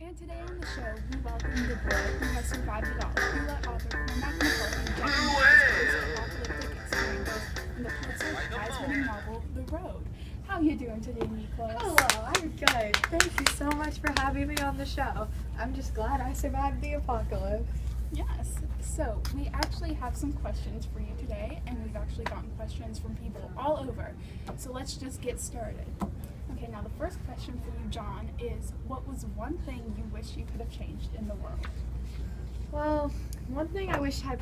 And today on the show, we welcome the boy who has survived it all. We let author Cormac McCarthy jump into his post-apocalyptic experiences in the Pulitzer Prize-winning novel, The Road. How you doing today, Nicholas? Hello, I'm good. Thank you so much for having me on the show. I'm just glad I survived the apocalypse. Yes. So, we actually have some questions for you today, and we've actually gotten questions from people all over. So let's just get started. Okay, now the first question for you, John, is what was one thing you wish you could have changed in the world? Well, one thing I wish I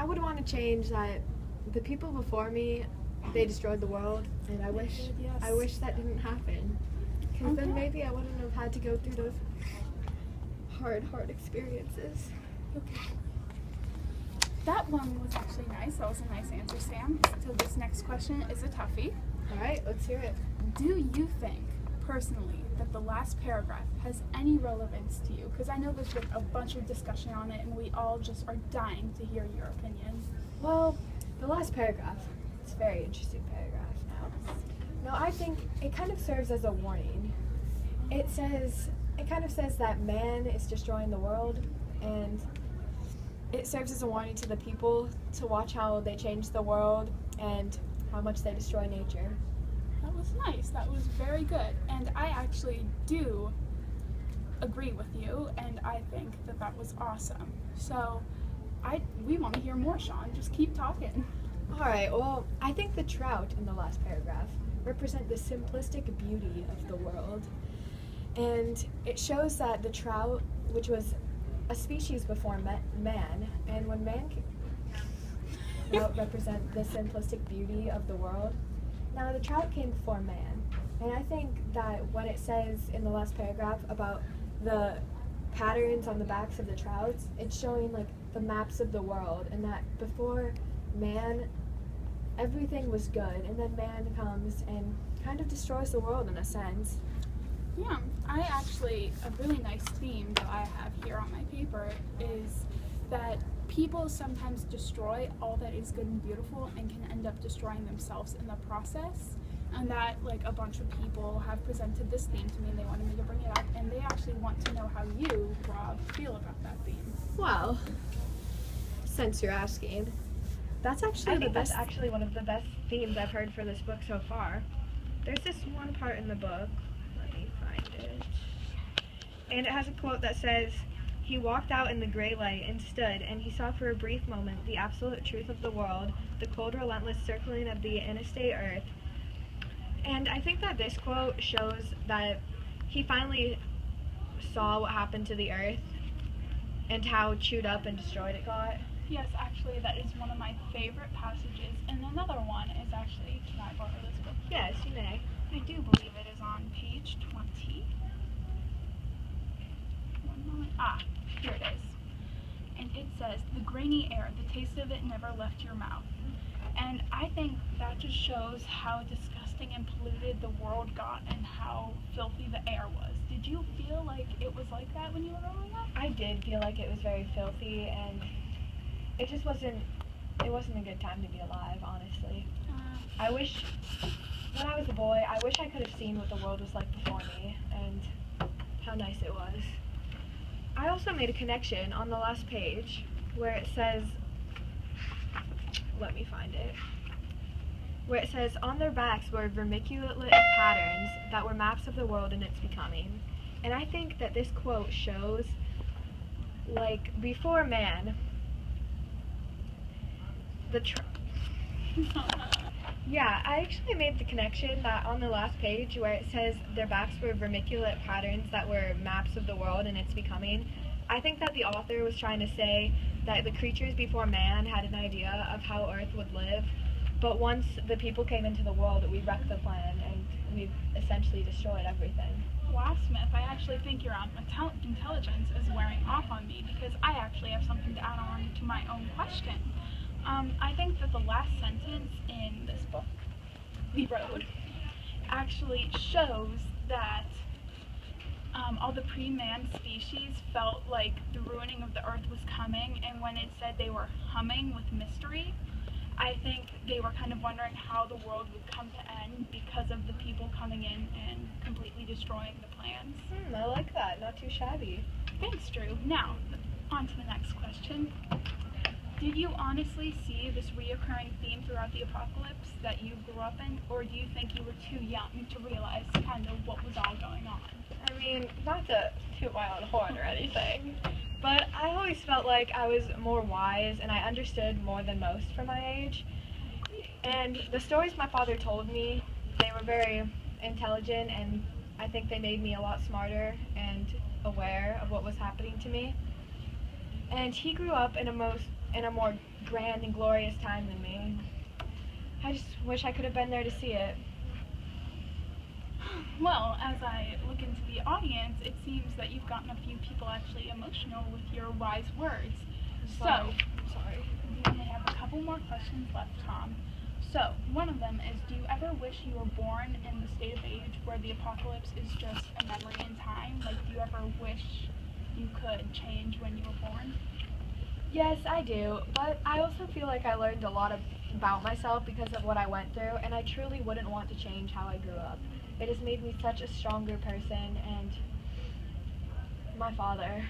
would want to change that the people before me, they destroyed the world, and I wish that didn't happen. Because then maybe I wouldn't have had to go through those hard experiences. Okay. That one was actually nice. That was a nice answer, Sam. So this next question is a toughie. All right, let's hear it. Do you think, personally, that the last paragraph has any relevance to you? Because I know there's been a bunch of discussion on it, and we all just are dying to hear your opinion. Well, the last paragraph, it's a very interesting paragraph now. No, I think it kind of serves as a warning. It kind of says that man is destroying the world, and it serves as a warning to the people to watch how they change the world and how much they destroy nature. That was nice. That was very good. And I actually do agree with you, and I think that that was awesome. So we want to hear more, Sean. Just keep talking. All right, well, I think the trout in the last paragraph represent the simplistic beauty of the world. And it shows that the trout, which was a species before man, and when man represent the simplistic beauty of the world. Now, the trout came before man, and I think that when it says in the last paragraph about the patterns on the backs of the trouts, it's showing like the maps of the world, and that before man, everything was good, and then man comes and kind of destroys the world in a sense. Yeah, a really nice theme that I have here on my paper is that people sometimes destroy all that is good and beautiful and can end up destroying themselves in the process. And that, like, a bunch of people have presented this theme to me and they wanted me to bring it up, and they actually want to know how you, Rob, feel about that theme. Well, since you're asking, that's actually one of the best themes I've heard for this book so far. There's this one part in the book, let me find it, and it has a quote that says, "He walked out in the gray light and stood, and he saw for a brief moment the absolute truth of the world, the cold, relentless circling of the interstate earth." And I think that this quote shows that he finally saw what happened to the earth and how chewed up and destroyed it got. Yes, actually, that is one of my favorite passages. And another one is actually, can I borrow this book? Yes, you may. I do believe it is on page 20. One moment. Here it is. And it says, "The grainy air, the taste of it never left your mouth." And I think that just shows how disgusting and polluted the world got and how filthy the air was. Did you feel like it was like that when you were growing up? I did feel like it was very filthy, and it just wasn't a good time to be alive, honestly. When I was a boy, I wish I could have seen what the world was like before me and how nice it was. I also made a connection on the last page where it says, let me find it, where it says, "On their backs were vermiculate patterns that were maps of the world and its becoming." And I think that this quote shows, like, before man, yeah, I actually made the connection that on the last page where it says their backs were vermiculate patterns that were maps of the world and its becoming. I think that the author was trying to say that the creatures before man had an idea of how Earth would live, but once the people came into the world, we wrecked the plan and we essentially destroyed everything. Wow, Smith, I actually think your intelligence is wearing off on me because I actually have something to add on to my own question. I think that the last sentence in this book, The Road, actually shows that all the pre-man species felt like the ruining of the earth was coming, and when it said they were humming with mystery, I think they were kind of wondering how the world would come to end because of the people coming in and completely destroying the plans. I like that. not too shabby. Thanks, Drew. Now, on to the next question. Did you honestly see this reoccurring theme throughout the apocalypse that you grew up in, or do you think you were too young to realize kind of what was all going on? I mean, not to toot my own horn or anything, but I always felt like I was more wise and I understood more than most for my age. And the stories my father told me, they were very intelligent, and I think they made me a lot smarter and aware of what was happening to me. And he grew up in a more grand and glorious time than me. I just wish I could have been there to see it. Well, as I look into the audience, it seems that you've gotten a few people actually emotional with your wise words. I'm sorry. We only have a couple more questions left, Tom. So, one of them is, do you ever wish you were born in the state of age where the apocalypse is just a memory in time? Like, do you ever wish you could change when you were born? Yes, I do, but I also feel like I learned a lot about myself because of what I went through, and I truly wouldn't want to change how I grew up. It has made me such a stronger person, and my father,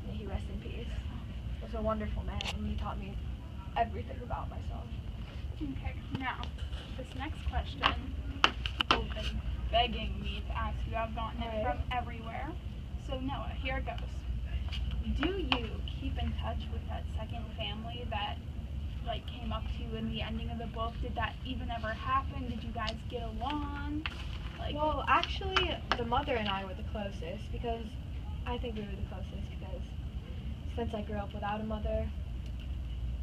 may he rest in peace, was a wonderful man, and he taught me everything about myself. Okay, now, this next question, people have been begging me to ask you. I've gotten it from everywhere. So Noah, here it goes. Do you keep in touch with that second family that came up to you in the ending of the book? Did that even ever happen? Did you guys get along? Well, actually, the mother and I were the closest, because I think we were the closest because since I grew up without a mother,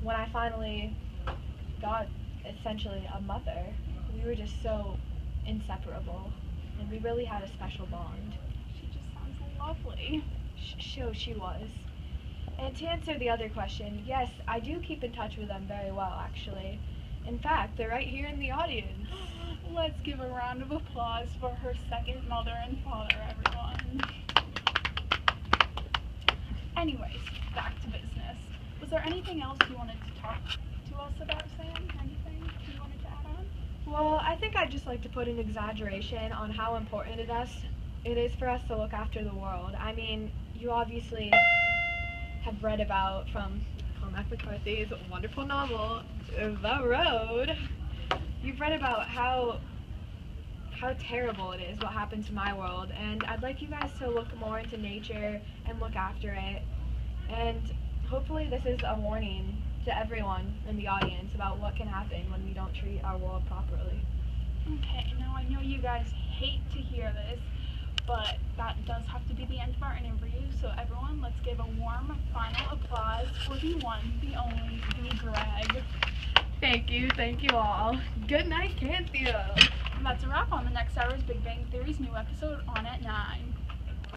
when I finally got essentially a mother, we were just so inseparable, and we really had a special bond. She just sounds lovely. She was. And to answer the other question, yes, I do keep in touch with them very well, actually. In fact, they're right here in the audience. Let's give a round of applause for her second mother and father, everyone. Anyways, back to business. Was there anything else you wanted to talk to us about, Sam? Anything you wanted to add on? Well, I think I'd just like to put an exaggeration on how important it is for us to look after the world. I mean, you obviously have read about from Cormac McCarthy's wonderful novel, The Road. You've read about how terrible it is what happened to my world, and I'd like you guys to look more into nature and look after it. And hopefully this is a warning to everyone in the audience about what can happen when we don't treat our world properly. Okay, now I know you guys hate to hear this, but that does have to be the end of our interview, so everyone, let's give a warm final applause for the one, the only, the Greg. Thank you all. Good night, Canthia. And that's a wrap on the next hour's Big Bang Theory's new episode on at 9.